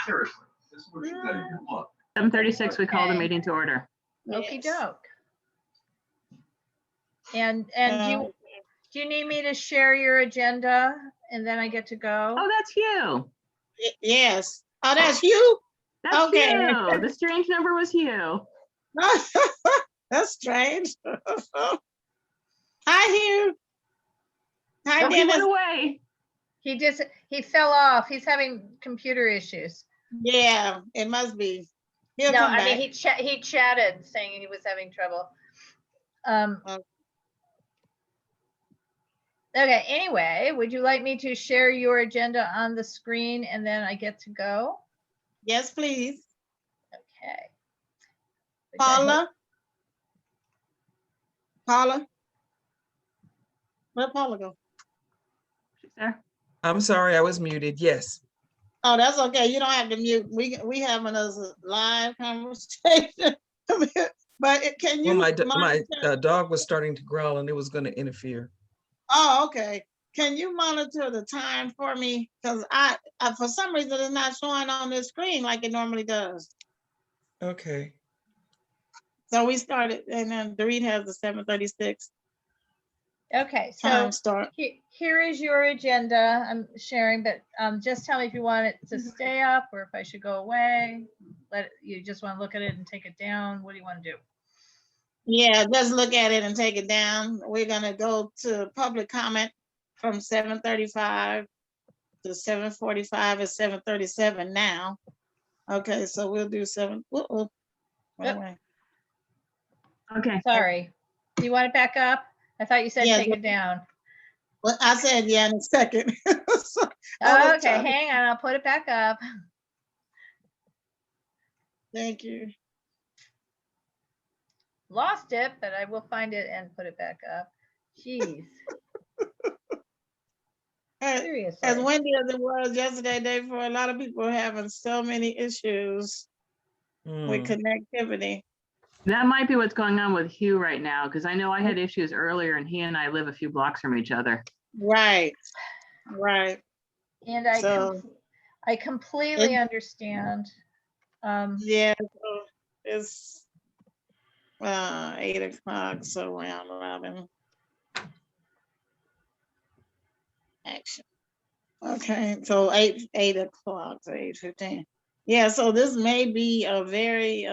Seriously, this is what you got in your book. 7:36, we call the meeting to order. Okey Yes. doke. And do you need me to share your agenda and then I get to go? Oh, that's you. Yes. Oh, that's you? That's Okay. you. The strange number was you. That's strange. Hi, Hugh. Hi, Oh, he went Dennis. away. He fell off. He's having computer issues. Yeah, it must be. He'll No, come I back. mean, he chatted saying he was having trouble. Okay, anyway, would you like me to share your agenda on the screen and then I get to go? Yes, please. Okay. Which I hope- Paula? Where'd Paula go? She's there. I'm sorry, I was muted. Yes. Oh, that's okay. You don't have to mute. We having a live conversation. But can you? Well, my monitor- dog was starting to growl and it was going to interfere. Oh, okay. Can you monitor the time for me? Because I for some reason it's not showing on this screen like it normally does. Okay. So we started, and then Dorit has the 7:36 Okay, so time start. here is your agenda. I'm sharing, but just tell me if you want it to stay up or if I should go away. You just want to look at it and take it down. What do you want to do? Yeah, just look at it and take it down. We're gonna go to public comment from 7:35 to 7:45 and 7:37 now. Okay, so we'll do 7. Uh-oh. Yep. Wait. Okay. Sorry. Do you want it back up? I thought you said Yeah, take it down. Well, I said yeah in a second. So, I Oh, was okay, trying to- hang on. I'll put it back up. Thank you. Lost it, but I will find it and put it back up. Jeez, As seriously. windy as it was yesterday, day for a lot of people are having so many issues with Hmm. connectivity. That might be what's going on with Hugh right now, because I know I had issues earlier and he and I live a few blocks from each other. Right. And So- I completely It- understand. Yeah, so it's 8 o'clock, so round robin. Action. Okay, so 8 o'clock, so 8:15. Yeah, so this may be a very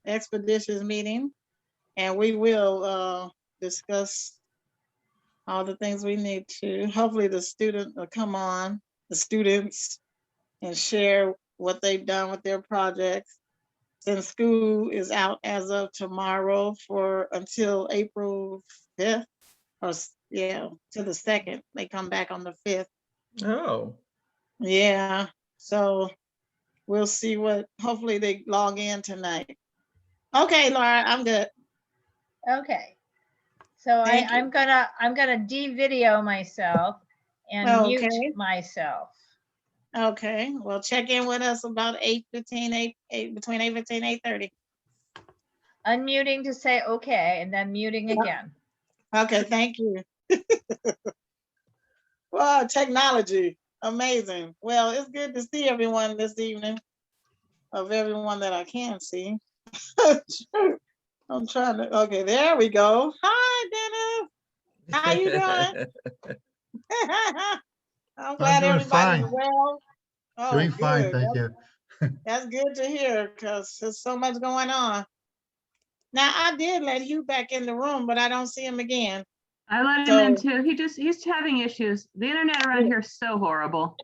expeditious meeting, and we will discuss all the things we need to. Hopefully the student will come on, the students, and share what they've done with their projects. Since school is out as of tomorrow until April 5th, to the 2nd, they come back on the 5th. Oh, Yeah, so we'll see hopefully they log in tonight. Okay, Laura, I'm good. Okay. So Thank you. I'm gonna de-video myself and Okay. mute myself. Okay, well, check in with us about 8:15, between 8:15 and 8:30. Unmuting to say okay and then muting Yeah. again. Okay, thank you. Wow, technology, amazing. Well, it's good to see everyone this evening, of everyone that I can see. I'm trying to, okay, there we go. Hi, Dennis. How you doing? I'm glad doing everybody's fine. well. Oh, Doing fine, good. thank you. That's good to hear because there's so much going on. Now, I did let Hugh back in the room, but I don't see him again. I let him in So- too. He's having issues. The internet around here is so horrible.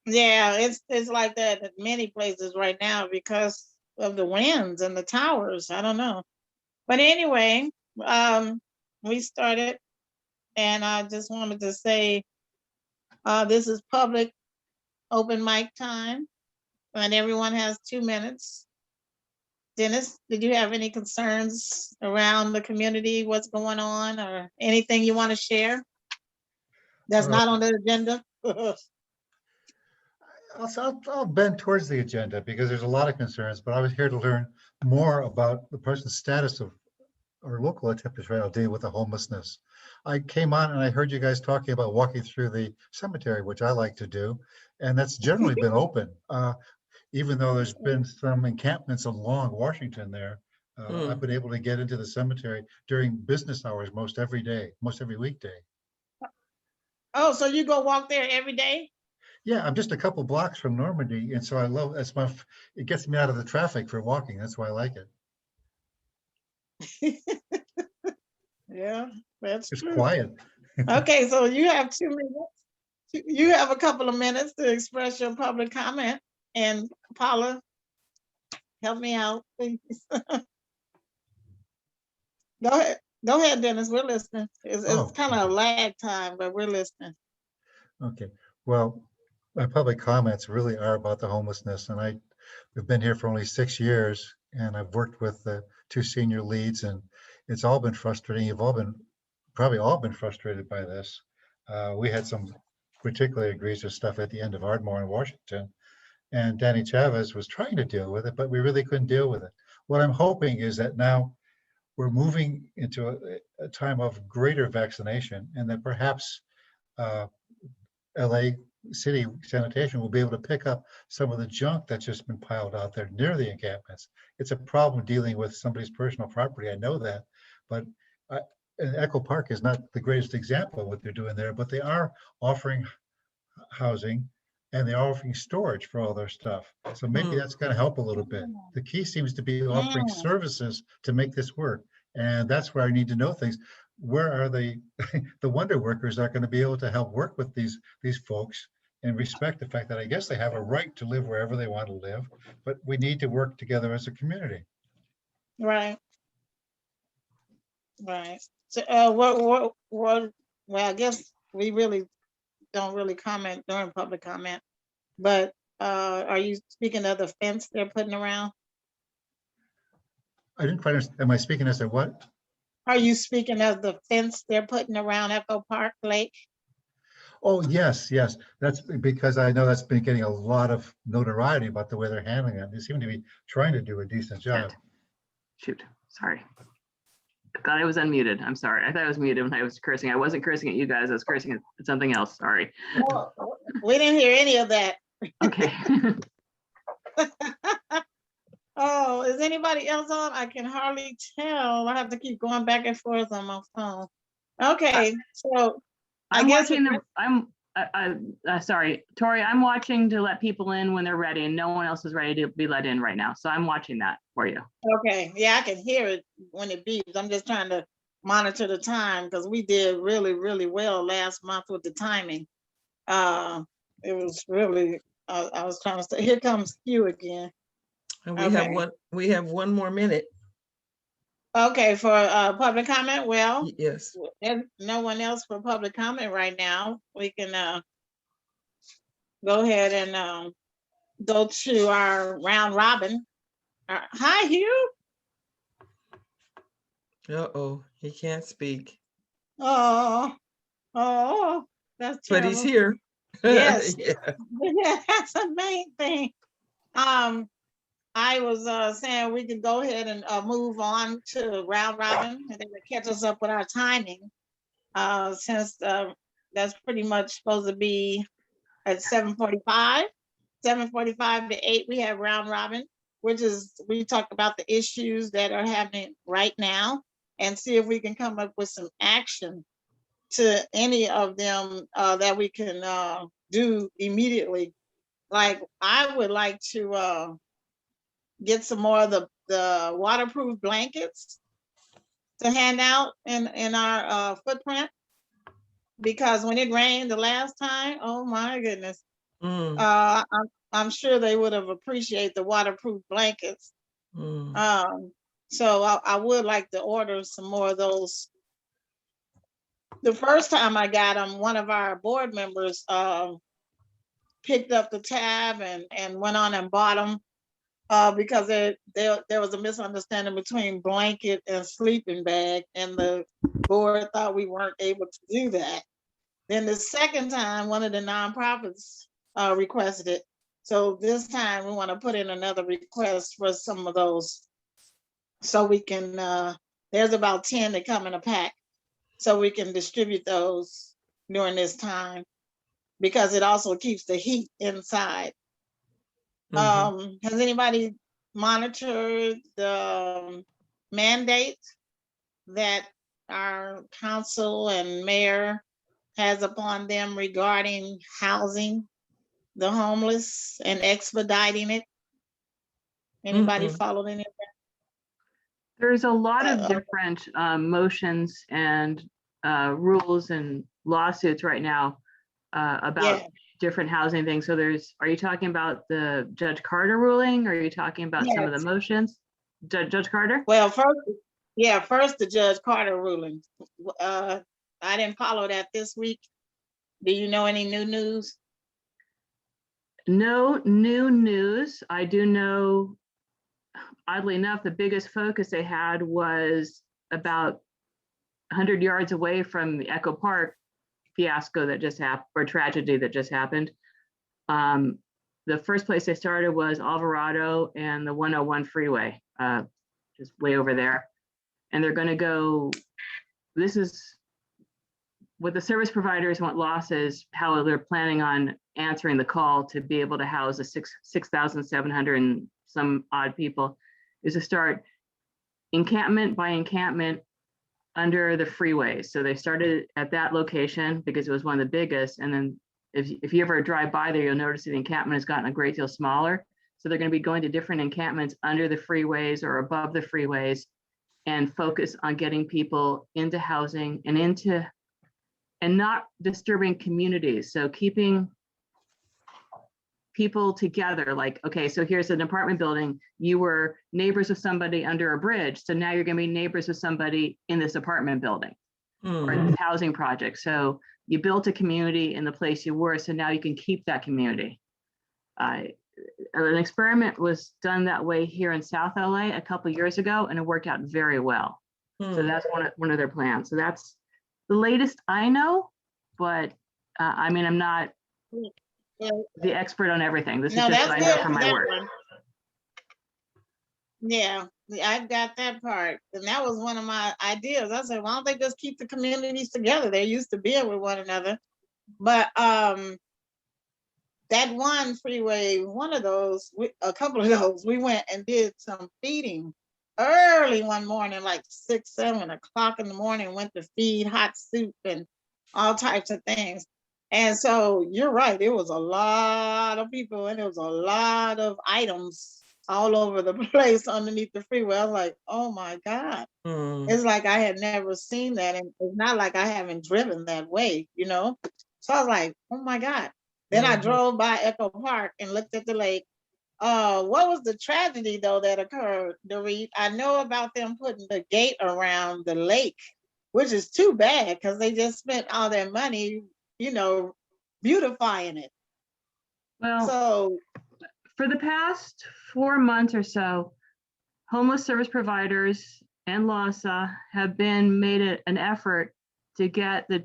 Yeah, it's like that at many places right now because of the winds and the towers. I don't know. But anyway, we started, and I just wanted to say this is public open mic time, and everyone has 2 minutes. Dennis, did you have any concerns around the community, what's going on, or anything you want to share that's not on the agenda? I'll bend towards the agenda because there's a lot of concerns, but I was here to learn more about the present status of our local attempts right now dealing with the homelessness. I came on and I heard you guys talking about walking through the cemetery, which I like to do, and that's generally been open. even though there's been some encampments along Washington there, I've Mm. been able to get into the cemetery during business hours most every day, most every weekday. Oh, so you go walk there every day? Yeah, I'm just a couple blocks from Normandy, and so I love, it gets me out of the traffic for walking. That's why I like it. Yeah, that's It's true. quiet. Okay, so you have 2 minutes. You have a couple of minutes to express your public comment. And Paula, help me out, please. Go ahead, Dennis. We're listening. It's Oh, kind of a okay. lag time, but we're listening. Okay, well, my public comments really are about the homelessness, and we've been here for only 6 years, and I've worked with the 2 senior leads, and it's all been frustrating. You've probably all been frustrated by this. We had some particularly egregious stuff at the end of Ardmore in Washington, and Danny Chavez was trying to deal with it, but we really couldn't deal with it. What I'm hoping is that now we're moving into a time of greater vaccination, and that perhaps uh, LA City Sanitation will be able to pick up some of the junk that's just been piled out there near the encampments. It's a problem dealing with somebody's personal property. I know that, but and Echo Park is not the greatest example of what they're doing there, but they are offering housing and they're offering storage for all their stuff. So maybe Mm. that's going to help a little bit. The key seems to be offering services to make this work. And that's where I need to know things. Where are the wonder workers are going to be able to help work with these folks and respect the fact that I guess they have a right to live wherever they want to live, but we need to work together as a community. Right. Right. So, well, I guess we really don't really comment during public comment, but are you speaking of the fence they're putting around? I didn't quite understand. Am I speaking as a what? Are you speaking of the fence they're putting around Echo Park Lake? Oh, yes, yes. That's because I know that's been getting a lot of notoriety about the way they're handling it. They seem to be trying to do a decent job. Shoot, sorry. I thought I was unmuted. I'm sorry. I thought I was muted when I was cursing. I wasn't cursing at you guys. I was cursing at something else. Sorry. Well, we didn't hear any of that. Okay. Oh, is anybody else on? I can hardly tell. I have to keep going back and forth on my phone. Okay, so I I'm guess watching sorry, Tori, I'm watching to let people in when they're ready, and no one else is ready to be let in right now. So I'm watching that for you. okay, yeah, I can hear it when it beeps. I'm just trying to monitor the time because we did really, really well last month with the timing. It was really, I was trying to say, here comes Hugh again. And Okay. we have 1 more minute. Okay, for public comment, well, Yes. there's no one else for public comment right now. We can go ahead and go to our round robin. Hi, Hugh. Uh-oh, he can't speak, Oh, that's but he's terrible. here. Yes. Yeah. Yeah, that's the main thing. I was saying we could go ahead and move on to round robin and then catch us up with our timing. Since that's pretty much supposed to be at 7:45 to 8, we have round robin, which is we talk about the issues that are happening right now and see if we can come up with some action to any of them that we can do immediately. Like I would like to get some more of the waterproof blankets to hand out in our footprint, because when it rained the last time, oh my goodness, Mm, I'm sure they would have appreciated the waterproof blankets. mm. So I would like to order some more of those. The first time I got them, one of our board members picked up the tab and went on and bought them because there was a misunderstanding between blanket and sleeping bag, and the board thought we weren't able to do that. Then the second time, one of the nonprofits requested it. So this time we want to put in another request for some of those, so we can, there's about 10 that come in a pack, so we can distribute those during this time, because it also keeps the heat inside. Has anybody monitored the mandate that our council and mayor has upon them regarding housing the homeless and expediting it? Anybody Mm-mm. followed any of There's a lot of Uh, different motions and rules and lawsuits right now about Yeah. different housing things. So are you talking about the Judge Carter ruling? Or are you talking about some of the Yes. motions? Judge Carter? Well, first the Judge Carter ruling. I didn't follow that this week. Do you know any new news? No new news. I do know, oddly enough, the biggest focus they had was about 100 yards away from the Echo Park fiasco that just happened, or tragedy that just happened. The first place they started was Alvarado and the 101 freeway, just way over there. And they're going to go, this is what the service providers want losses, how they're planning on answering the call to be able to house the 6,700 and some odd people, is to start encampment by encampment under the freeways. So they started at that location because it was one of the biggest. And then if you ever drive by there, you'll notice that the encampment has gotten a great deal smaller. So they're going to be going to different encampments under the freeways or above the freeways and focus on getting people into housing and not disturbing communities. So keeping people together, like, okay, so here's an apartment building. You were neighbors with somebody under a bridge. So now you're going to be neighbors with somebody in this apartment building or in this housing project. So you built a community in the place you were, so now you can keep that community. An experiment was done that way here in South LA a couple of years ago, and it worked out very well. So that's one of their plans. So that's the latest I know, but I mean, I'm not the expert on everything. This is No, just that's what I know good. from my That work. one. Yeah, I've got that part. And that was one of my ideas. I said, why don't they just keep the communities together? They're used to being with one another. But that one freeway, one of those, a couple of those, we went and did some feeding early one morning, like 6, 7 o'clock in the morning, went to feed hot soup and all types of things. And so you're right, it was a lot of people and it was a lot of items all over the place underneath the freeway. I was like, oh my God. It's like I had never seen that. And it's not like I haven't driven that way, you know? So I was like, oh my God. Then I drove by Echo Park and looked at the lake. What was the tragedy though that occurred, Dorit? I know about them putting the gate around the lake, which is too bad because they just spent all their money, you know, beautifying it. Well, So for the past 4 months or so, homeless service providers and LAHSA have been made an effort to get the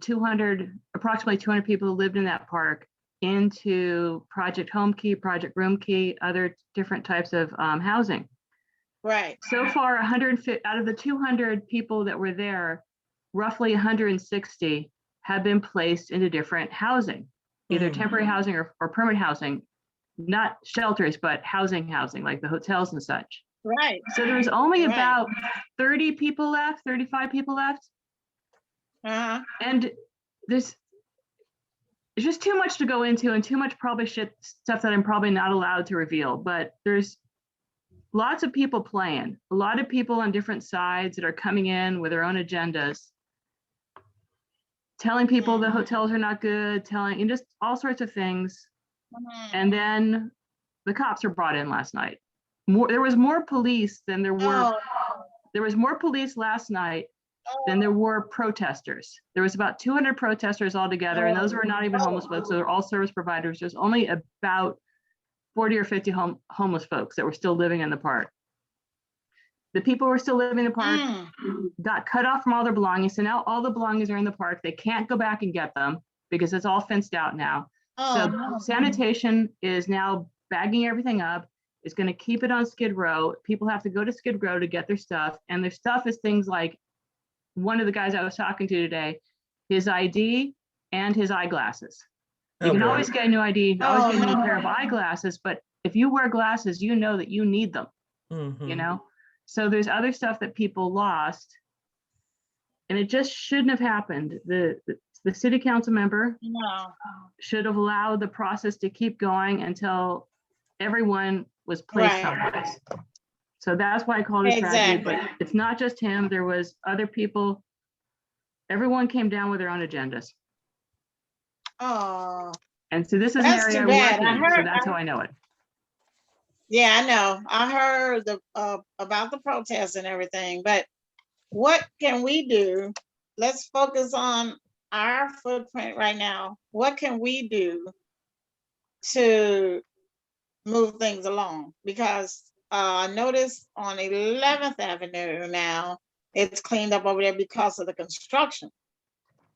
approximately 200 people who lived in that park into Project Home Key, Project Room Key, other different types of housing. right. So far, 150 out of the 200 people that were there, roughly 160 have been placed into different housing, either temporary housing or permanent housing, not shelters, but housing, like the hotels and such. Right. So there was only Right. about 30 people left, 35 people left. Uh-huh. And there's just too much to go into and too much probably stuff that I'm probably not allowed to reveal, but there's lots of people playing, a lot of people on different sides that are coming in with their own agendas, telling people the hotels are not good, and just all sorts of things. And then the cops were brought in last night. There was more police than there were. There was more police last night than there were protesters. There was about 200 protesters altogether, and those were not even homeless folks. Those are all service providers. There's only about 40 or 50 homeless folks that were still living in the park. The people who were still living in the park got cut off from all their belongings. So now all the belongings are in the park. They can't go back and get them because it's all fenced out now. So sanitation is now bagging everything up. It's going to keep it on Skid Row. People have to go to Skid Row to get their stuff. And their stuff is things like one of the guys I was talking to today, his ID and his eyeglasses. You can always get a new ID, always get a new pair of eyeglasses, but if you wear glasses, you know that you need them, you Mhm. know? So there's other stuff that people lost. And it just shouldn't have happened. The city council member No, should have allowed the process to keep going until everyone was placed Right. someplace. So that's why I call it a tragedy, but Exactly. it's not just him. There was other people. Everyone came down with their own agendas. oh, And so this is an That's area too I bad. work I in, so heard- that's how I know it. yeah, I know. I heard about the protests and everything, but what can we do? Let's focus on our footprint right now. What can we do to move things along? Because I noticed on 11th Avenue now, it's cleaned up over there because of the construction.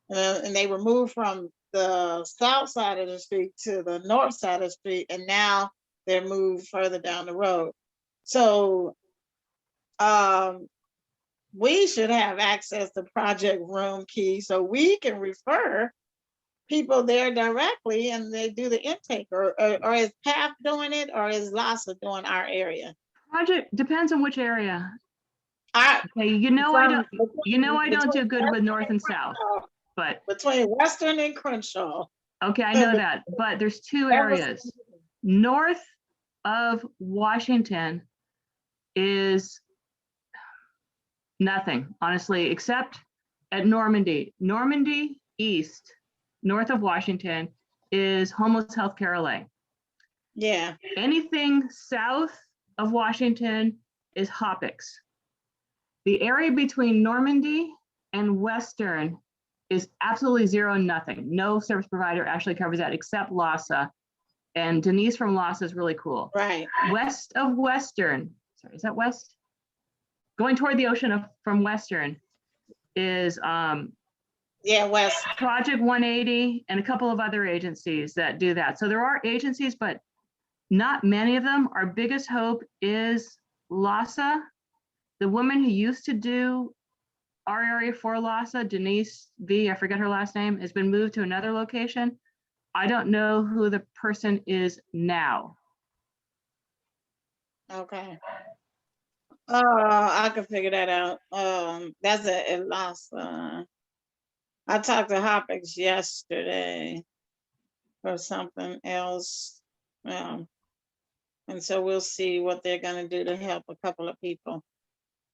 And they were moved from the south side of the street to the north side of the street, and now they're moved further down the road. So we should have access to project room key so we can refer people there directly and they do the intake, or is PATH doing it, or is LASA doing our area? Project depends on which area. I, Okay, you know I don't between do good with north and Western south, but between Western and Crenshaw. okay, I know that. But there's two areas. North of Washington is nothing, honestly, except at Normandy. Normandy East, north of Washington, is Homeless Healthcare LA. Yeah, Anything south of Washington is Hopix. The area between Normandy and Western is absolutely zero, nothing. No service provider actually covers that except LASA. And Denise from LASA is really cool. right. West of Western, sorry, is that west? Going toward the ocean from Western is Yeah, West. Project 180 and a couple of other agencies that do that. So there are agencies, but not many of them. Our biggest hope is LASA. The woman who used to do our area for LASA, Denise V, I forget her last name, has been moved to another location. I don't know who the person is now. Okay. I can figure that out. That's a loss. I talked to Hopix yesterday for something else. And so we'll see what they're gonna do to help a couple of people.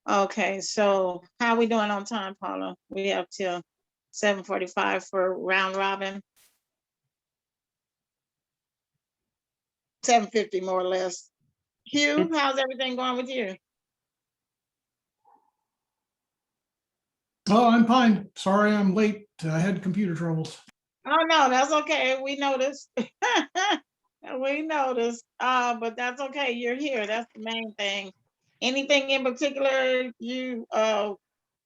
Okay, so how are we doing on time, Paula? We have till 7:45 for round robin. 7:50 more or less. Hugh, how's everything going with you? Oh, I'm fine. Sorry I'm late. I had computer troubles. Oh, no, that's okay. We noticed. We noticed, but that's okay. You're here. That's the main thing. Anything in particular you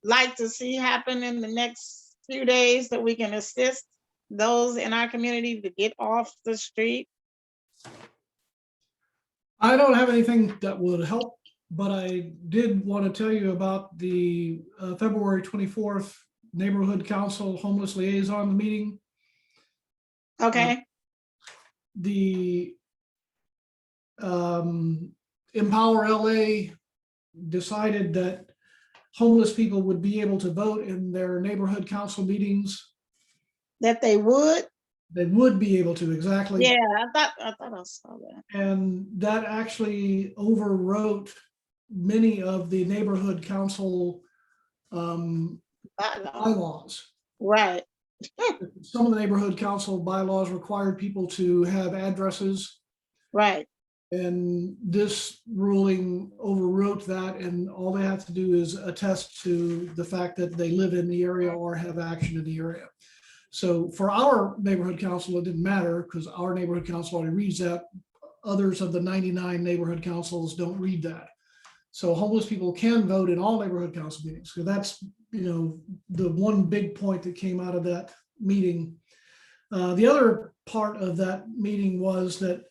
like to see happen in the next few days that we can assist those in our community to get off the street? I don't have anything that would help, but I did want to tell you about the February 24th Neighborhood Council Homeless Liaison meeting. Okay. The Empower LA decided that homeless people would be able to vote in their neighborhood council meetings. That they would? They would be able to, exactly. Yeah, I thought I saw that. And that actually overwrote many of the neighborhood council bylaws. Right. Some of the neighborhood council bylaws required people to have addresses. Right. And this ruling overwrote that, and all they have to do is attest to the fact that they live in the area or have action in the area. So for our neighborhood council, it didn't matter because our neighborhood council already reads that. Others of the 99 neighborhood councils don't read that. So homeless people can vote in all neighborhood council meetings. So that's, the one big point that came out of that meeting. The other part of that meeting was that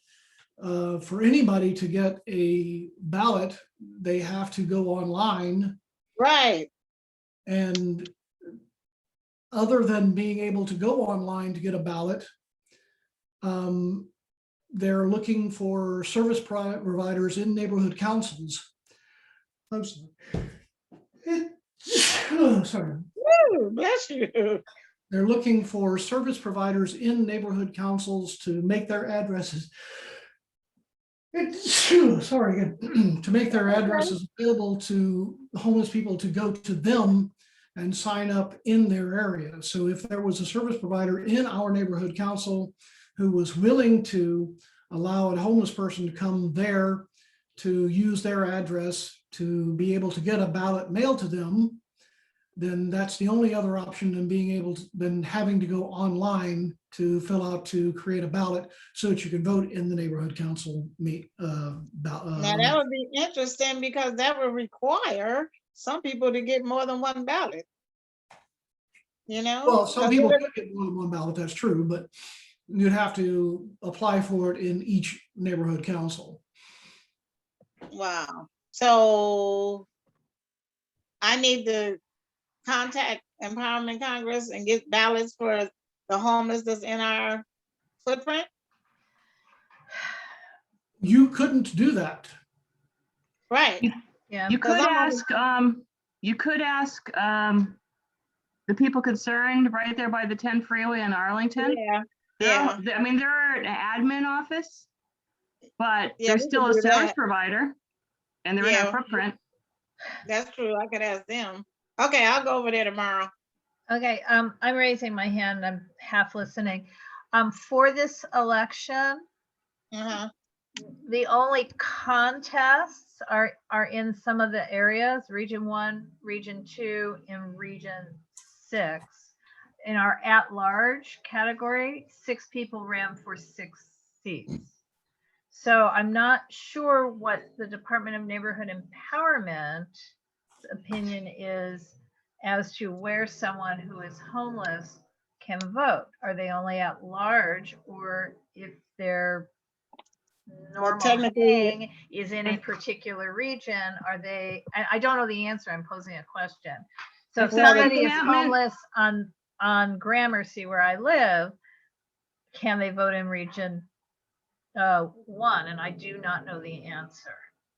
for anybody to get a ballot, they have to go online. Right. And other than being able to go online to get a ballot, they're looking for service providers in neighborhood councils. I'm sorry. Sorry. Woo, bless you. They're looking for service providers in neighborhood councils to make their addresses. Sorry, again, to make their addresses available to homeless people to go to them and sign up in their area. So if there was a service provider in our neighborhood council who was willing to allow a homeless person to come there to use their address to be able to get a ballot mailed to them, then that's the only other option than being able to, than having to go online to fill out to create a ballot so that you can vote in the neighborhood council meet. Now that would be interesting because that would require some people to get more than one ballot. You know? Well, some people could get more than one ballot, that's true, but you'd have to apply for it in each neighborhood council. Wow. So I need to contact Empowerment Congress and get ballots for the homeless that's in our footprint? You couldn't do that. Right. Yeah. You could Because ask the people concerned right there by the 10 freeway in Arlington. Yeah. I mean, they're an admin office, but Yeah, they're we still can a do service that. provider and they're in Yeah. our footprint. That's true. I could ask them. Okay, I'll go over there tomorrow. Okay, I'm raising my hand. I'm half listening. For this election, Uh-huh. the only contests are in some of the areas, Region 1, Region 2, and Region 6. In our at-large category, 6 people ran for 6 seats. So I'm not sure what the Department of Neighborhood Empowerment opinion is as to where someone who is homeless can vote. Are they only at large, or if their normal technically- thing is in a particular region, are they, I don't know the answer, I'm posing a question. So if Well, the somebody is encampment- homeless on Gramercy where I live, can they vote in Region 1? And I do not know the answer.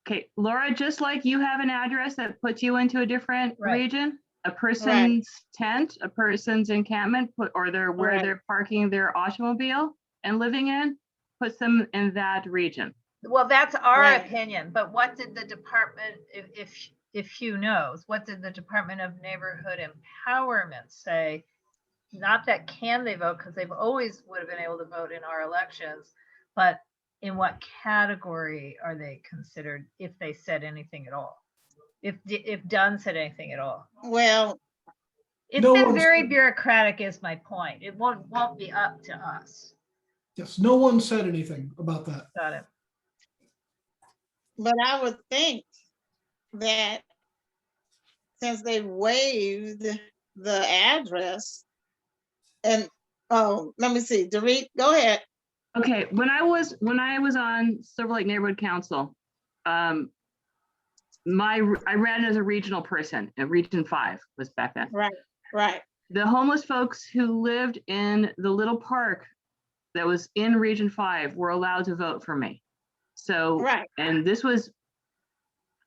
Okay, Laura, just like you have an address that puts you into a different Right. region, a person's tent, a person's encampment, or where Right. they're parking their automobile and living in, puts them in that region. Well, that's our Right. opinion, but what did the department, if Hugh knows, what did the Department of Neighborhood Empowerment say? Not that can they vote, because they've always would have been able to vote in our elections, but in what category are they considered, if they said anything at all? If Dunn said anything at all? Well, It's No been one's- very bureaucratic is my point. It won't be up to us. Yes, no one said anything about that. Got it. but I would think that since they waived the address and, oh, let me see, Dorit, go ahead. Okay, when I was on Silver Lake Neighborhood Council, I ran as a regional person, and Region 5 was back then. Right. The homeless folks who lived in the little park that was in Region 5 were allowed to vote for me. So, Right. and this was,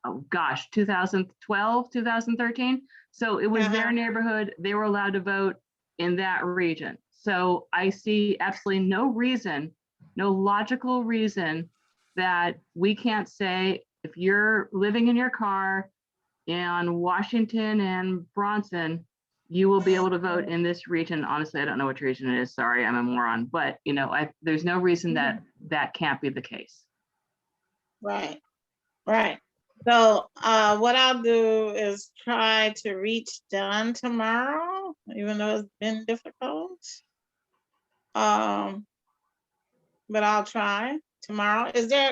oh gosh, 2012, 2013. So it was their Uh-huh. neighborhood. They were allowed to vote in that region. So I see absolutely no reason, no logical reason that we can't say, if you're living in your car in Washington and Bronson, you will be able to vote in this region. Honestly, I don't know which region it is. Sorry, I'm a moron. But there's no reason that that can't be the case. Right. So what I'll do is try to reach Dunn tomorrow, even though it's been difficult. But I'll try tomorrow.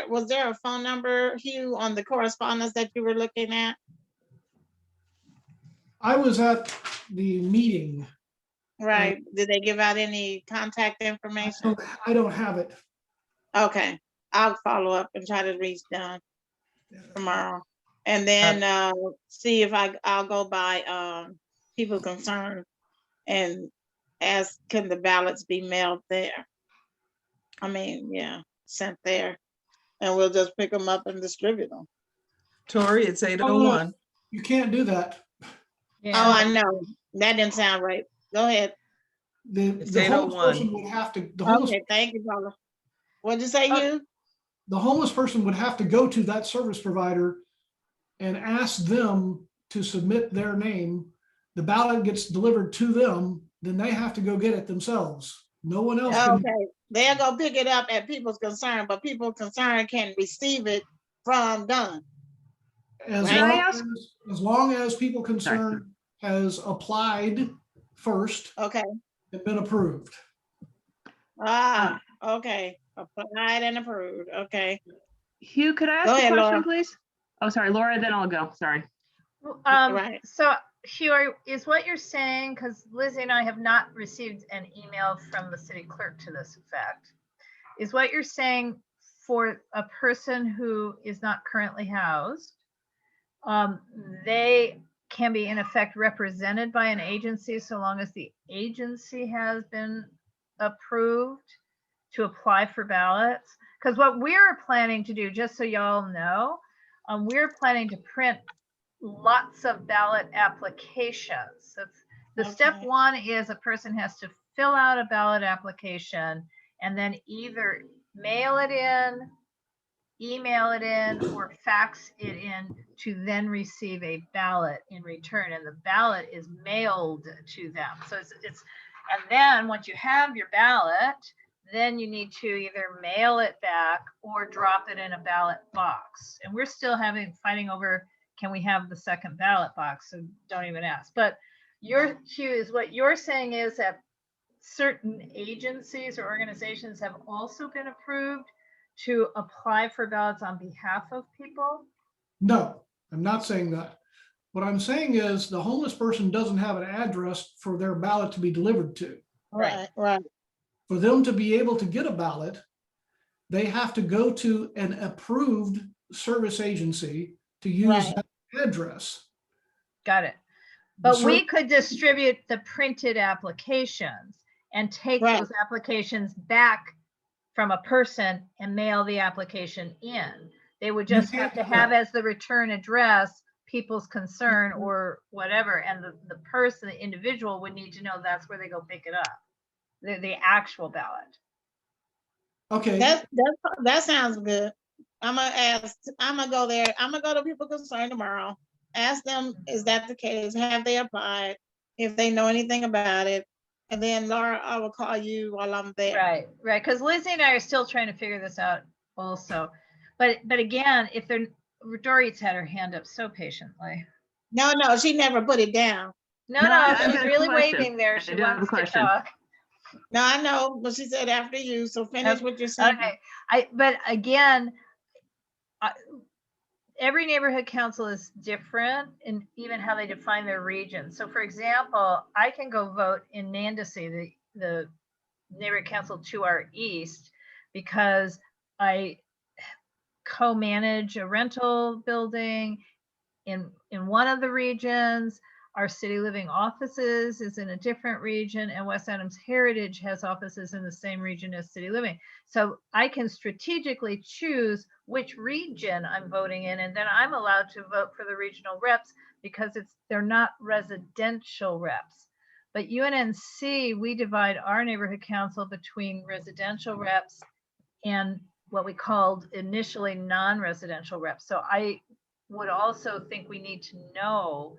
Was there a phone number, Hugh, on the correspondence that you were looking at? I was at the meeting. Right. Did they give out any contact information? I don't have it. Okay, I'll follow up and try to reach Dunn tomorrow. And then see if I'll go by people concerned and ask, can the ballots be mailed there? I mean, yeah, sent there. And we'll just pick them up and distribute them. Tori, it's 8:01. You can't do that. Oh, Yeah, I know. That didn't sound right. Go ahead. It's The homeless 8:01. person would have to, the homeless, Okay, thank you, Paula. What'd you say, you? the homeless person would have to go to that service provider and ask them to submit their name. The ballot gets delivered to them, then they have to go get it themselves. No one else can. Okay, they'll go pick it up at People's Concern, but People's Concern can receive it from Dunn. As Can I long ask- as long as people concerned has applied first Okay, and been approved. okay, applied and approved, okay. Hugh, could I Go ask a ahead, question, Laura. please? Oh, sorry, Laura, then I'll go. Sorry. Right. so Hugh, is what you're saying, because Lizzie and I have not received an email from the city clerk to this effect, is what you're saying for a person who is not currently housed, they can be in effect represented by an agency so long as the agency has been approved to apply for ballots? Because what we're planning to do, just so y'all know, we're planning to print lots of ballot applications. That's the step Okay. one is a person has to fill out a ballot application and then either mail it in, email it in, or fax it in to then receive a ballot in return. And the ballot is mailed to them. So it's and then once you have your ballot, then you need to either mail it back or drop it in a ballot box. And we're still fighting over, can we have the second ballot box? So don't even ask. But your Hugh, is what you're saying is that certain agencies or organizations have also been approved to apply for ballots on behalf of people? No, I'm not saying that. What I'm saying is the homeless person doesn't have an address for their ballot to be delivered to. Right, right. For them to be able to get a ballot, they have to go to an approved service agency to use Right. that address. Got it. The But we ser- could distribute the printed applications and take Right. those applications back from a person and mail the application in. They would just have to have as the return address people's concern or whatever. And the person, the individual would need to know that's where they go pick it up, the actual ballot. Okay, That sounds good. I'm gonna go there. I'm gonna go to People Concerned tomorrow. Ask them, is that the case? Have they applied? If they know anything about it. And then Laura, I will call you while I'm there. Right, right. Because Lizzie and I are still trying to figure this out also. But again, if they're, Dorit's had her hand up so patiently. No, she never put it down. No, No, I she's have a really question. waving there. I She do have a wants to question. talk. No, I know, but she said after you, so finish what you're saying. Okay, but again, every neighborhood council is different in even how they define their region. So for example, I can go vote in Nandisi, the neighborhood council to our east, because I co-manage a rental building in one of the regions. Our City Living offices is in a different region, and West Adams Heritage has offices in the same region as City Living. So I can strategically choose which region I'm voting in, and then I'm allowed to vote for the regional reps because they're not residential reps. But UNNC, we divide our neighborhood council between residential reps and what we called initially non-residential reps. So I would also think we need to know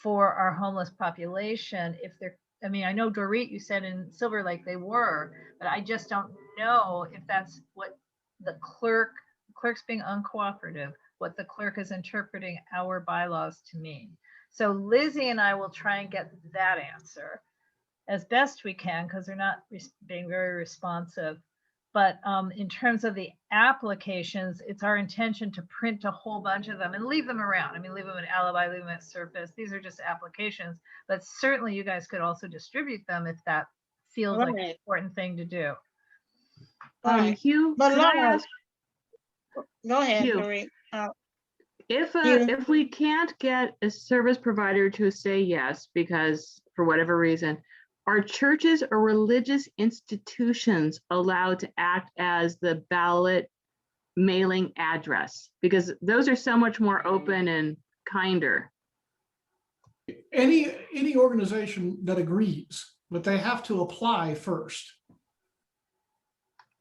for our homeless population, if they're, I mean, I know Dorit, you said in Silver Lake they were, but I just don't know if that's what the clerk's being uncooperative, what the clerk is interpreting our bylaws to mean. So Lizzie and I will try and get that answer as best we can, because they're not being very responsive. But in terms of the applications, it's our intention to print a whole bunch of them and leave them around. I mean, leave them at Alibi, leave them at Surface. These are just applications, but certainly you guys could also distribute them if that feels like an important thing to do. Right. Hugh, But could I Laura, ask, go ahead, Hugh. Dorit. if we can't get a service provider to say yes, because for whatever reason, are churches or religious institutions allowed to act as the ballot mailing address? Because those are so much more open and kinder. Any organization that agrees, but they have to apply first.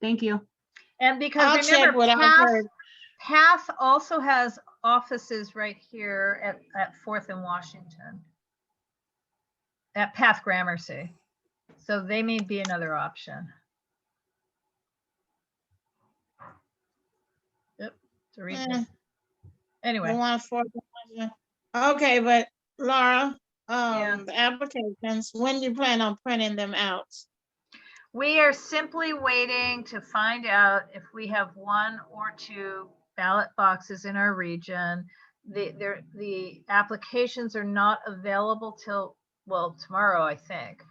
Thank you. And because I'll check remember, what I've heard. PATH also has offices right here at 4th and Washington. At PATH Gramercy. So they may be another option. Yep. To read this. The Anyway, one for, okay, but Laura, Yeah. the applications, when you plan on printing them out? we are simply waiting to find out if we have 1 or 2 ballot boxes in our region. The applications are not available till, well, tomorrow, I think.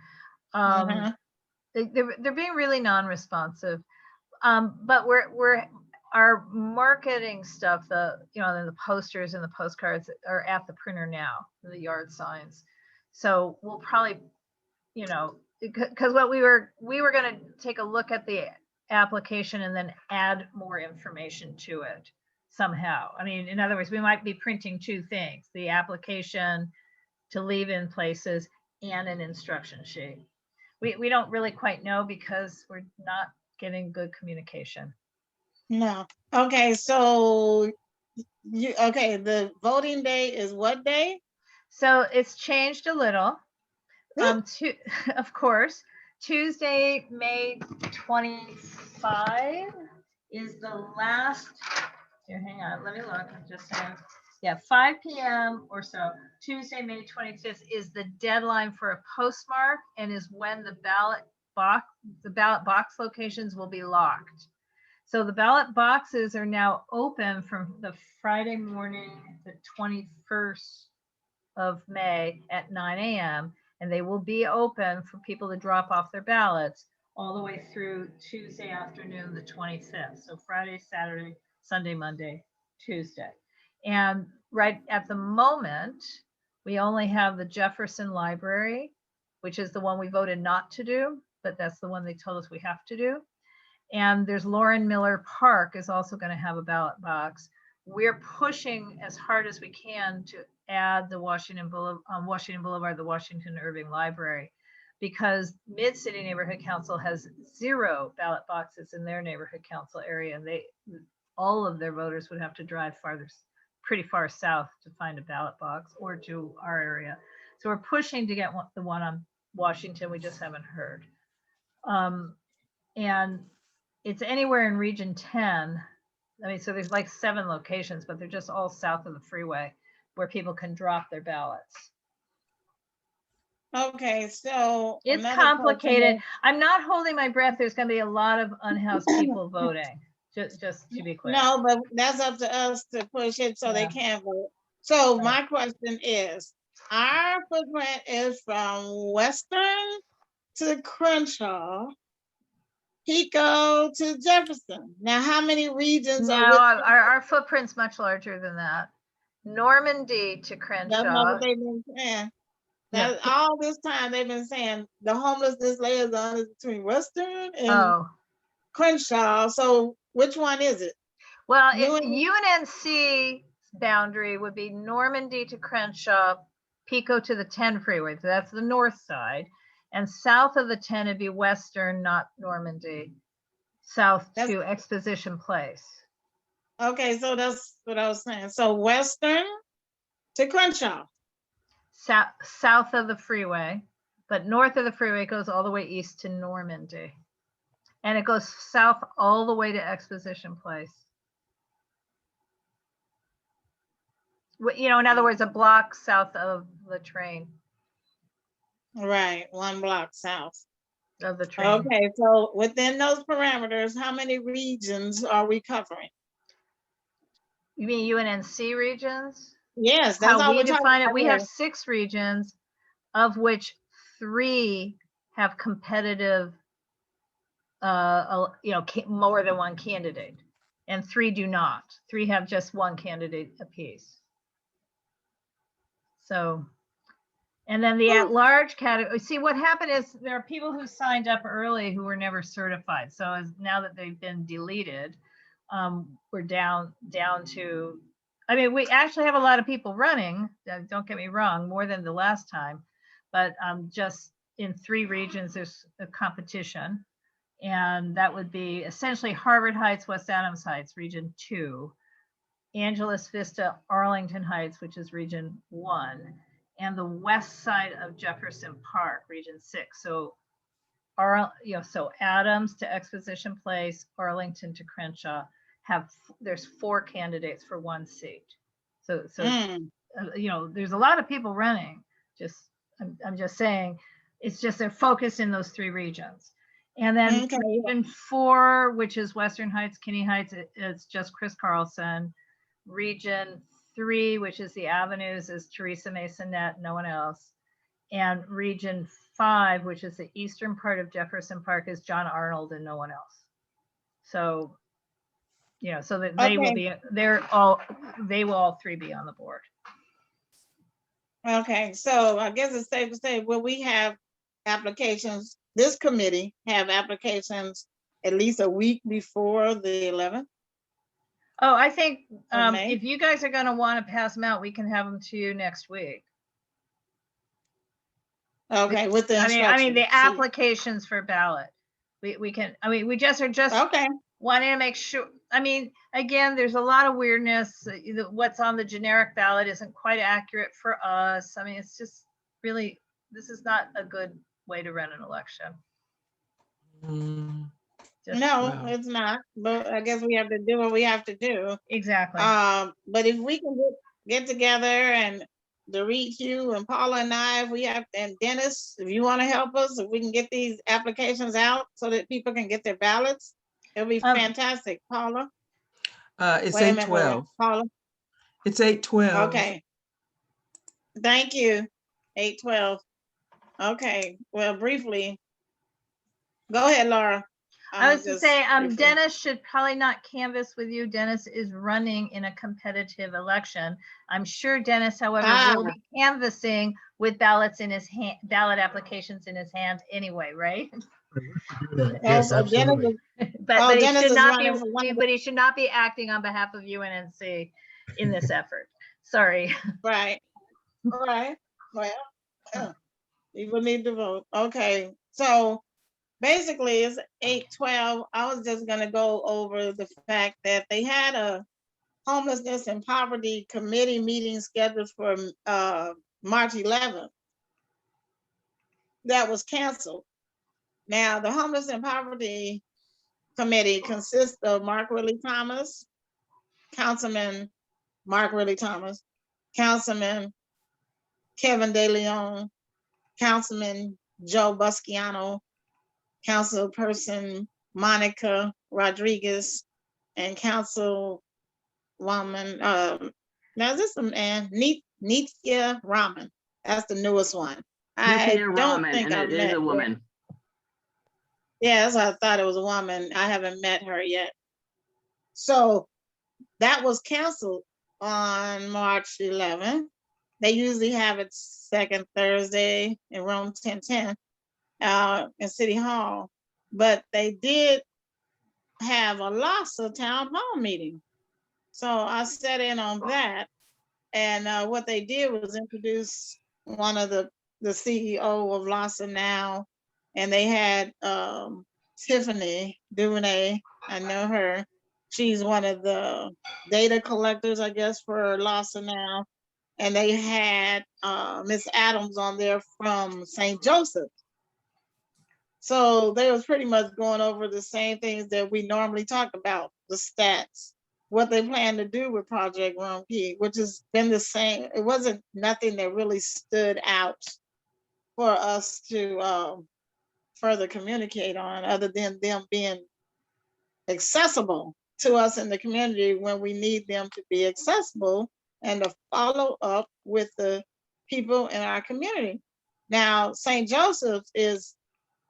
Uh-huh. They're being really non-responsive. But our marketing stuff, the posters and the postcards are at the printer now, the yard signs. So we'll probably, because what we were going to take a look at the application and then add more information to it somehow. I mean, in other words, we might be printing 2 things, the application to leave in places and an instruction sheet. We don't really quite know because we're not getting good communication. No. Okay, so the voting day is what day? So it's changed a little. Of course, Tuesday, May 25 is the last. Here, hang on, let me look. I'm just saying. Yeah, 5 p.m. or so. Tuesday, May 25th is the deadline for a postmark and is when the ballot box locations will be locked. So the ballot boxes are now open from the Friday morning, the 21st of May at 9 a.m. And they will be open for people to drop off their ballots all the way through Tuesday afternoon, the 25th. So Friday, Saturday, Sunday, Monday, Tuesday. And right at the moment, we only have the Jefferson Library, which is the one we voted not to do, but that's the one they told us we have to do. And there's Lauren Miller Park is also going to have a ballot box. We're pushing as hard as we can to add the Washington Boulevard, the Washington Irving Library, because Mid-City Neighborhood Council has 0 ballot boxes in their neighborhood council area. And all of their voters would have to drive pretty far south to find a ballot box or to our area. So we're pushing to get the one on Washington. We just haven't heard. And it's anywhere in region 10. I mean, so there's like 7 locations, but they're just all south of the freeway where people can drop their ballots. Okay, so It's another complicated. question I'm not holding my breath. There's going to be a lot of unhoused people voting, just to be clear. No, but that's up to us to push it so they Yeah. can vote. So Right. my question is, our footprint is from Western to Crenshaw, Pico to Jefferson. Now, how many regions No, are with? our footprint's much larger than that. Normandy to That's not Crenshaw. what they've been saying. That all this time they've been saying the homelessness liaison is between Western and Oh, Crenshaw. So which one is it? well, UNNC UNNC boundary would be Normandy to Crenshaw, Pico to the 10 freeway. So that's the north side. And south of the 10 would be Western, not Normandy. South to Exposition Place. Okay, so that's what I was saying. So Western to Crenshaw. South of the freeway, but north of the freeway it goes all the way east to Normandy. And it goes south all the way to Exposition Place. In other words, a block south of the train. Right, 1 block south. Of the train. Okay, so within those parameters, how many regions are we covering? You mean UNNC regions? Yes, that's How all we we're talking define it, about we here. have 6 regions, of which 3 have competitive, more than 1 candidate, and 3 do not. 3 have just 1 candidate apiece. So And then the at-large category, see, what happened is there are people who signed up early who were never certified. So now that they've been deleted, we're down to, I mean, we actually have a lot of people running, don't get me wrong, more than the last time, but just in 3 regions, there's a competition. And that would be essentially Harvard Heights, West Adams Heights, Region 2, Angeles Vista, Arlington Heights, which is Region 1, and the west side of Jefferson Park, Region 6. So, so Adams to Exposition Place, Arlington to Crenshaw there's 4 candidates for 1 seat. So there's a lot of people running. I'm just saying, it's just they're focused in those 3 regions. And then Region 4, which is Western Heights, Kinney Heights, it's just Chris Carlson. Region 3, which is the Avenues, is Teresa Masonette, no one else. And Region 5, which is the eastern part of Jefferson Park, is John Arnold and no one else. So, so that they will all 3 be on the board. Okay, so I guess it's safe to say, will we have applications, this committee have applications at least a week before the 11th? Oh, I think if you guys are going to want to pass them out, we can have them to you next week. Okay, with the I mean the applications for ballot. We can. I mean, we just okay. Wanting to make sure. I mean, again, there's a lot of weirdness. What's on the generic ballot isn't quite accurate for us. I mean, it's just really, this is not a good way to run an election. It's not, but I guess we have to do what we have to do. Exactly. But if we can get together and to reach you and Paula and I, if we have, and Dennis, if you want to help us, if we can get these applications out so that people can get their ballots, it'll be fantastic. Paula? It's 8/12. Paula? It's 8/12. Okay. Thank you. 8/12. Okay, well, briefly, go ahead, Laura. I was to say, Dennis should probably not canvass with you. Dennis is running in a competitive election. I'm sure Dennis, however, will be canvassing with ballots in his hand, ballot applications in his hand anyway, right? Yes, absolutely. But he should not be acting on behalf of UNNC in this effort. Sorry. Right. All right. Well, people need to vote. Okay. So basically it's 8/12. I was just going to go over the fact that they had a Homelessness and Poverty Committee meeting scheduled for March 11th. That was canceled. Now, the Homeless and Poverty Committee consists of Mark Ridley Thomas, Councilman Mark Ridley Thomas, Councilman Kevin De Leon, Councilman Joe Busciano, Councilperson Monica Rodriguez, and Councilwoman, now is this a man? Nitya Raman. That's the newest one. I don't think I've met a woman. Yeah, that's what I thought, it was a woman. I haven't met her yet. So that was canceled on March 11th. They usually have it second Thursday in room 1010 in City Hall. But they did have a LASA town hall meeting. So I sat in on that. And what they did was introduce one of the CEO of LASA now. And they had Tiffany Duvernay, I know her. She's one of the data collectors, I guess, for LASA now. And they had Miss Adams on there from St. Joseph. So they was pretty much going over the same things that we normally talk about, the stats, what they plan to do with Project Rumpke, which has been the same. It wasn't nothing that really stood out for us to further communicate on, other than them being accessible to us in the community when we need them to be accessible, and to follow up with the people in our community. Now, St. Joseph's is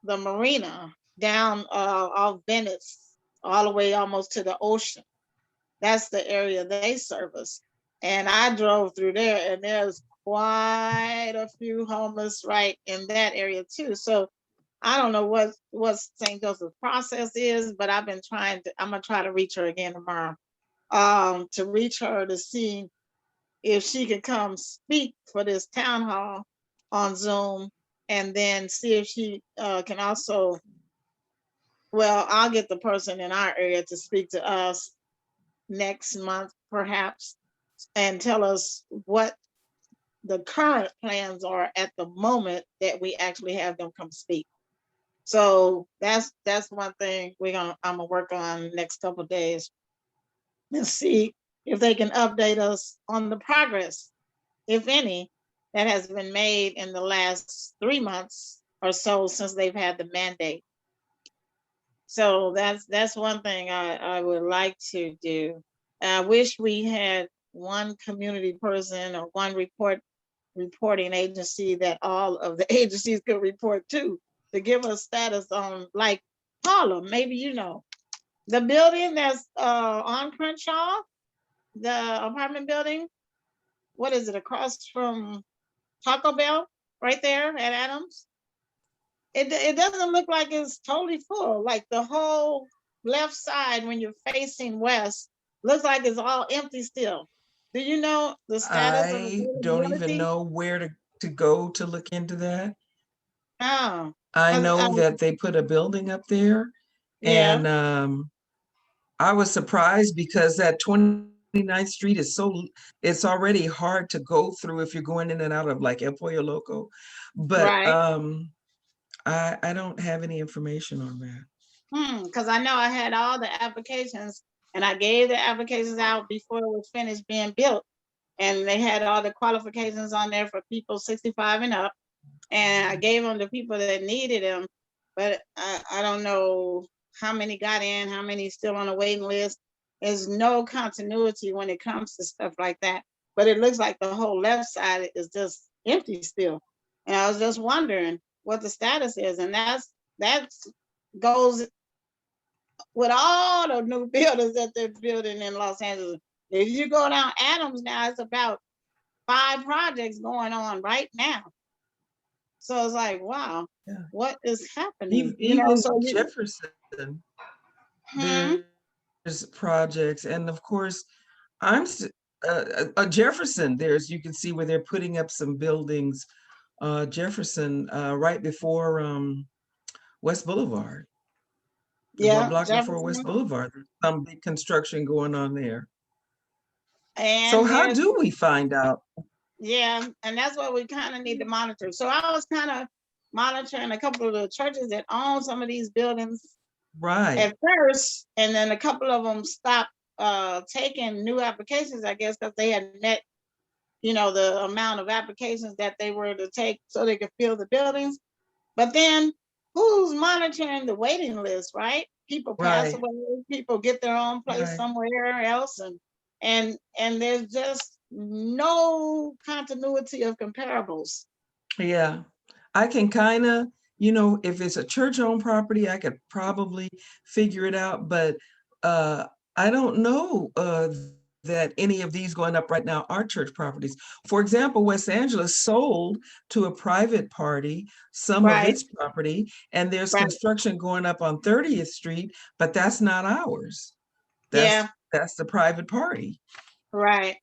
the marina down off Venice, all the way almost to the ocean. That's the area they service. And I drove through there, and there's quite a few homeless right in that area too. So I don't know what St. Joseph's process is, but I'm gonna try to reach her again tomorrow. To reach her to see if she can come speak for this town hall on Zoom, and then see if she can also, well, I'll get the person in our area to speak to us next month, perhaps, and tell us what the current plans are at the moment that we actually have them come speak. So that's one thing I'm gonna work on next couple of days and see if they can update us on the progress, if any, that has been made in the last 3 months or so since they've had the mandate. So that's one thing I would like to do. I wish we had one community person or one reporting agency that all of the agencies could report to give us status on, like Paula, maybe you know. The building that's on Crenshaw, the apartment building, what is it, across from Taco Bell, right there at Adams? It doesn't look like it's totally full. Like the whole left side when you're facing west looks like it's all empty still. Do you know the status of I don't even availability? know where to go to look into that. Oh, I know that they put a building up there, yeah, and I was surprised because that 29th Street is it's already hard to go through if you're going in and out of like El Pollo Loco. But right. I don't have any information on that. Because I know I had all the applications and I gave the applications out before it was finished being built. And they had all the qualifications on there for people 65 and up. And I gave them to people that needed them. But I don't know how many got in, how many still on the waiting list. There's no continuity when it comes to stuff like that. But it looks like the whole left side is just empty still. And I was just wondering what the status is. And that goes with all the new buildings that they're building in Los Angeles. If you go down Adams now, it's about 5 projects going on right now. So it's like, wow, Yeah. what is happening? Even so Jefferson, there's projects, and of course, Jefferson. You can see where they're putting up some buildings. Jefferson, right before West Boulevard. yeah, One block before West Jefferson. Boulevard, there's some big construction going on there. And so how do we find out? Yeah, and that's what we kind of need to monitor. So I was kind of monitoring a couple of the churches that own some of these buildings Right. at first, and then a couple of them stopped taking new applications, I guess, because they had met, the amount of applications that they were to take so they could fill the buildings. But then who's monitoring the waiting list, right? People pass away, people get their own place somewhere else, and there's just no continuity of comparables. Yeah, I can kind of, if it's a church-owned property, I could probably figure it out, but I don't know that any of these going up right now are church properties. For example, West Angeles sold to a private party some of its property, and there's construction going up on 30th Street, but that's not ours. That's the private party. Right.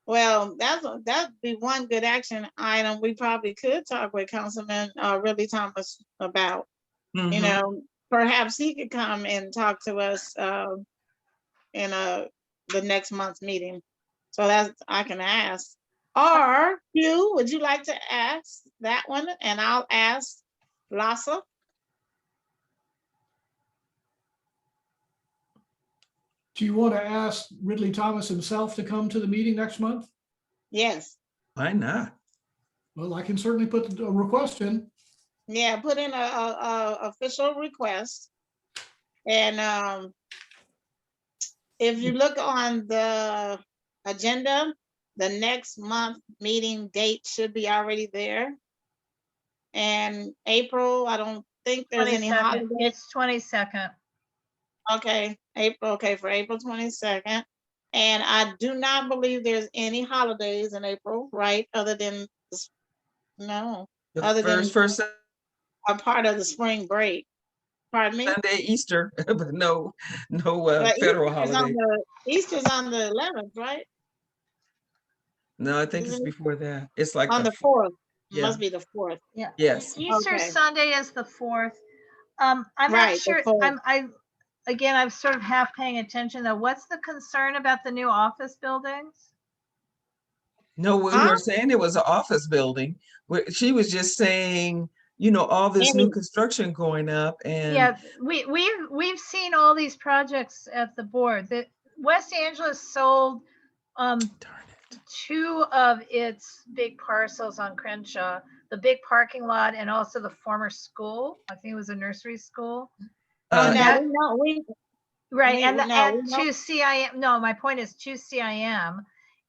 Well, that'd be one good action item we probably could talk with Councilman Ridley Thomas about. Perhaps he could come and talk to us in the next month's meeting. So I can ask. Or Hugh, would you like to ask that one? And I'll ask Lassa. Do you want to ask Ridley Thomas himself to come to the meeting next month? Yes. Why not? Well, I can certainly put a request in. Yeah, put in a official request. And if you look on the agenda, the next month meeting date should be already there. And April, I don't think there's any holiday. It's 22nd. Okay, April, for April 22nd. And I do not believe there's any holidays in April, right? Other than, no, The other than first a part of the spring break. Pardon me? Sunday, Easter, but no But federal Easter's holiday. Easter's on the 11th, right? No, I think it's Isn't it? before that. It's like On the 4th. It yeah. must be the 4th. Yeah. Yes. Easter Okay. Sunday is the 4th. I'm not Right, the sure, 4th. again, I'm sort of half paying attention though. What's the concern about the new office buildings? No, we Huh? were saying it was an office building. She was just saying, all this new Any- construction going up and Yeah, we've seen all these projects at the board. That West Angeles sold darn it. 2 of its big parcels on Crenshaw, the big parking lot and also the former school. I think it was a nursery school. Oh, Uh, no, that- we know, Right, we and know. to CIM, no, my point is to CIM,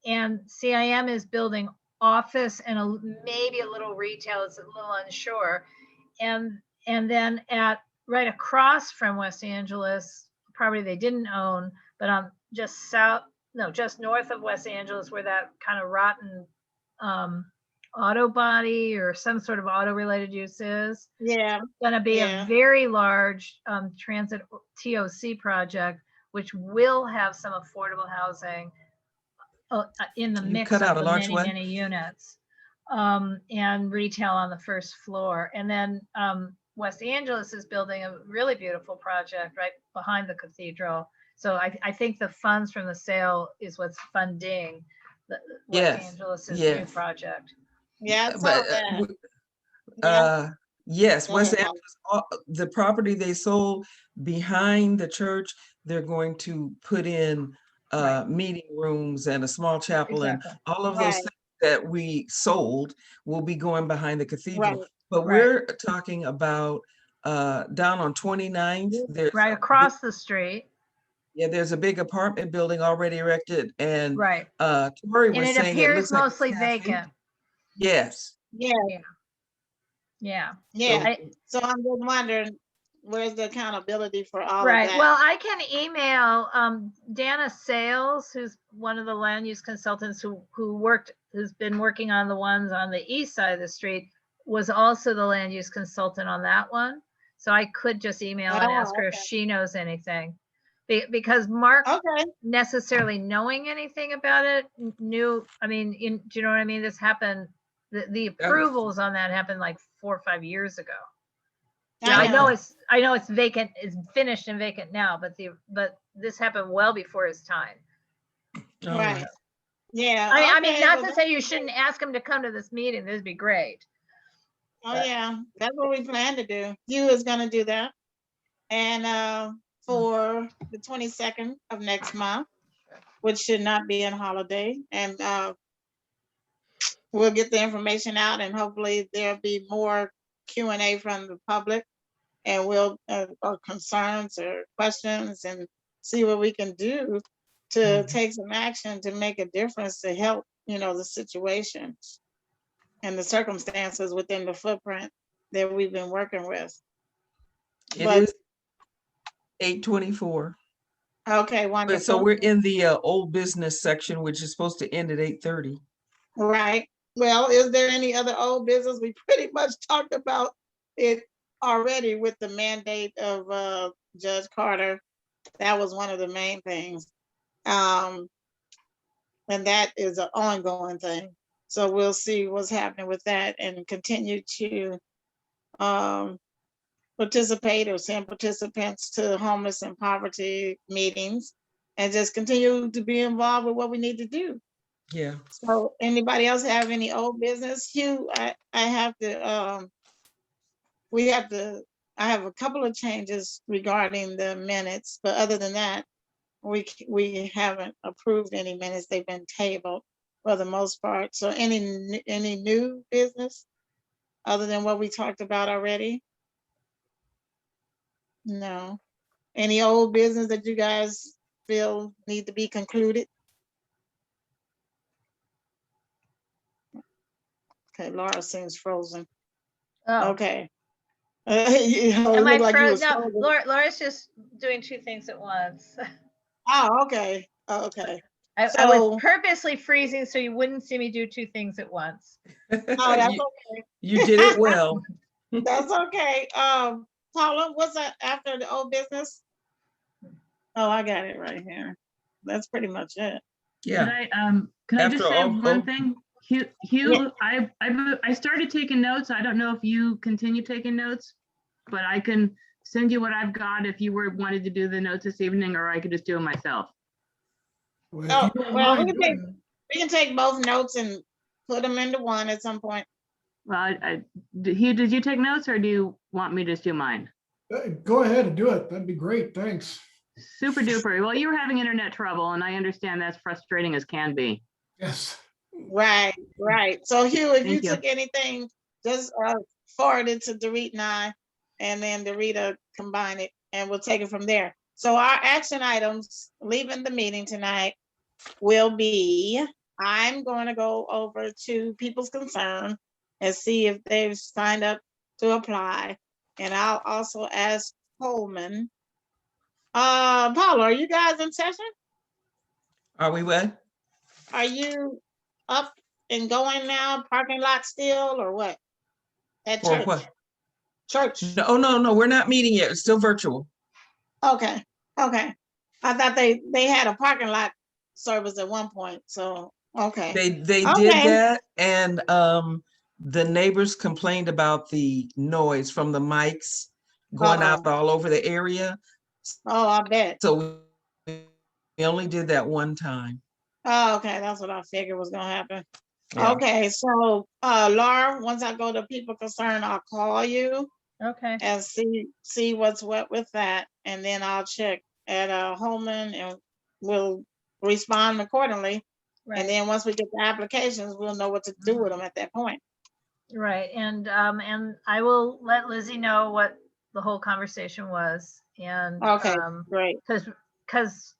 and CIM is building office and maybe a little retail, it's a little unsure. And then right across from West Angeles, property they didn't own, but on just north of West Angeles, where that kind of rotten auto body or some sort of auto related use is. Yeah, Going to be Yeah. a very large transit TOC project, which will have some affordable housing in the You mix cut out of a the large many, what? many units, and retail on the first floor. And then West Angeles is building a really beautiful project right behind the cathedral. So I think the funds from the sale is what's funding the West Yes, Angeles's yes. new project. yeah, I saw But that. yes, Go West ahead, Angeles, the property they sold behind the church, they're going to put in Right. meeting rooms and a small chapel and Exactly. all of those Right. things that we sold will be going behind the cathedral. Right. But Right. we're talking about down on 29th, there's Right across the street. there's a big apartment building already erected and Right. Tori And was it saying it appears looks like mostly it's half vacant. empty. Yes. Yeah, Yeah. yeah. I- So I'm just wondering, where's the accountability for all of Right. that? Well, I can email Dana Sales, who's one of the land use consultants who's been working on the ones on the east side of the street, was also the land use consultant on that one. So I could just email and Oh, ask her if okay. she knows anything. Because Mark Okay, necessarily knowing anything about it do you know what I mean? This happened, the approvals on that happened like 4 or 5 years ago. Yeah, I know it's vacant, it's finished and vacant now, but this happened well before his time. All right. Yeah. I mean, okay, not well, to say you shouldn't ask him to come to this meeting, this would be great. Oh, yeah, that's what we plan to do. You is gonna do that. And for the 22nd of next month, which should not be a holiday, and we'll get the information out and hopefully there'll be more Q&A from the public and we'll or concerns or questions and see what we can do to take some action to make a difference to help, the situation and the circumstances within the footprint that we've been working with. It But- is 8:24. Okay, But wonderful. so we're in the old business section, which is supposed to end at 8:30. Right. Well, is there any other old business? We pretty much talked about it already with the mandate of Judge Carter. That was one of the main things. And that is an ongoing thing. So we'll see what's happening with that and continue to participate or send participants to homeless and poverty meetings and just continue to be involved with what we need to do. Yeah. So anybody else have any old business? Hugh, I have to, I have a couple of changes regarding the minutes, but other than that, we haven't approved any minutes. They've been tabled for the most part. So any new business other than what we talked about already? No. Any old business that you guys feel need to be concluded? Okay, Laura seems frozen. Oh. Okay. It Am I looked like you was frozen? No, frozen. Laura's just doing 2 things at once. Oh, okay. Oh, okay. I So- was purposely freezing so you wouldn't see me do two things at once. Oh, that's You- okay. You did it well. That's okay. Paula, what's that after the old business? Oh, I got it right here. That's pretty much it. Yeah. Can I just After say all- one oh. thing? Hugh, I started taking notes. I don't know if you continue taking notes, but I can send you what I've got if you wanted to do the notes this evening, or I could just do them myself. Well, if Oh, you don't well, mind, we can take both notes and put them into one at some point. Well, Hugh, did you take notes or do you want me to just do mine? go ahead and do it. That'd be great. Thanks. Super duper. Well, you were having internet trouble and I understand that's frustrating as can be. Yes. Right, right. So Hugh, if you Thank you. took anything, just forward it to Dorit and I, and then Dorita combine it, and we'll take it from there. So our action items, leaving the meeting tonight, will be, I'm going to go over to People's Concern and see if they've signed up to apply. And I'll also ask Coleman. Paula, are you guys in session? Are we what? Are you up and going now, parking lot still, or what? At Or church? what? Church, No, we're not meeting yet. It's still virtual. okay, okay. I thought they had a parking lot service at one point, so, okay. They Okay. did that, and the neighbors complained about the noise from the mics going out all over the area. Oh, I bet. So we only did that one time. Oh, okay, that's what I figured was gonna happen. Yeah. Okay, so, Laura, once I go to People Concerned, I'll call you Okay. and see what's what with that, and then I'll check at Holman and we'll respond accordingly. And Right. then once we get the applications, we'll know what to do with them at that point. Right. And I will let Lizzie know what the whole conversation was. And Okay, great. because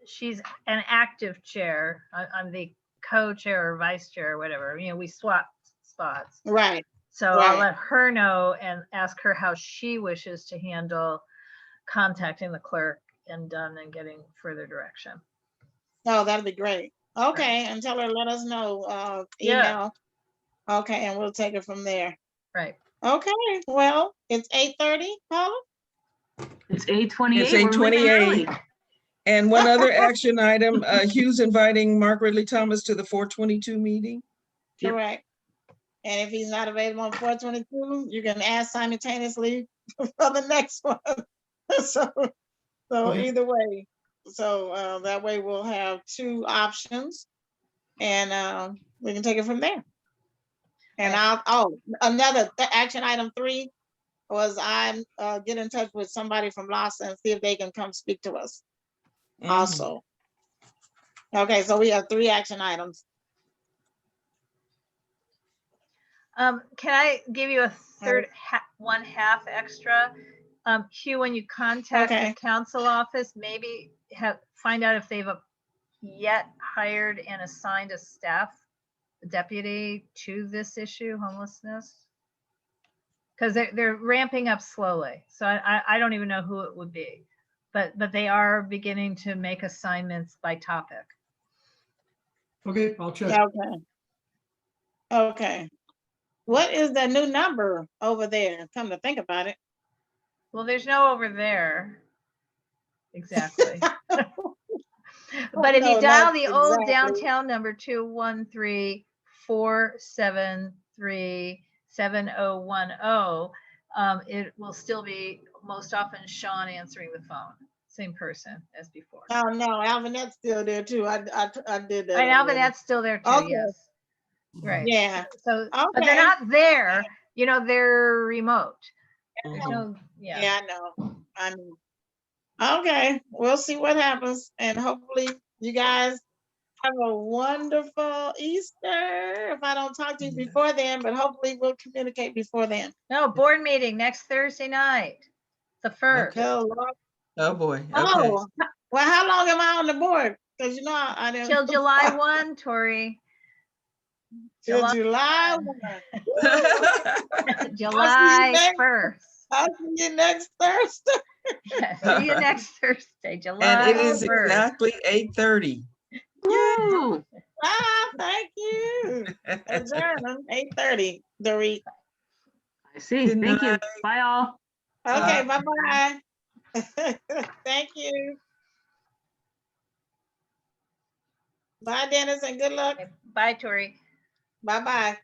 she's an active chair. I'm the co-chair or vice chair or whatever. You know, we swap spots. Right. So I'll Right. let her know and ask her how she wishes to handle contacting the clerk and getting further direction. Oh, that'd be great. Okay, and tell her, let us know, Yeah. email. Okay, and we'll take it from there. Right. Okay, well, it's 8:30, Paula? It's 8:28. It's 8:28. And one other action item, Hugh's inviting Mark Ridley Thomas to the 422 meeting. Yep. Correct. And if he's not available on 422, you can ask simultaneously for the next one. So Okay. either way, so that way we'll have two options and we can take it from there. And another action item 3 was I get in touch with somebody from Lhasa and see if they can come speak to us also. Okay, so we have 3 action items. Can I give you a third one half extra? Hugh, when you contact Okay. the council office, maybe find out if they've yet hired and assigned a staff deputy to this issue, homelessness. Because they're ramping up slowly. So I don't even know who it would be, but they are beginning to make assignments by topic. Okay, I'll check. Okay. Okay. What is the new number over there? Come to think about it. Well, there's no over there. Exactly. But if you No, dial not the old exactly. downtown number 213-473-7010, it will still be most often Sean answering the phone. Same person as before. Oh, no, Alvinette's still there too. I did that. Right, already. Alvinette's still there too, Okay. yes. Right. Yeah. So, but Okay. they're not there, they're remote. There's Mhm. no, yeah. Yeah, I know. I know. Okay, we'll see what happens, and hopefully you guys have a wonderful Easter. If I don't talk to you before then, but hopefully we'll communicate before then. No, board meeting next Thursday night, the 1st. Oh, Lord. Oh, boy. Okay. Oh, well, how long am I on the board? Because I didn't. Till July 1, Tori. Till July- July 1. July next- 1st. I'll see you next Thursday. See you next Thursday, July And it is 1st. exactly 8:30. Woo! Ah, thank you. Adjourn, 8:30, Dorit. I see. Good Thank you. night. Bye all. Okay, bye-bye. Thank you. Bye, Dennis, and good luck. Bye, Tori. Bye-bye.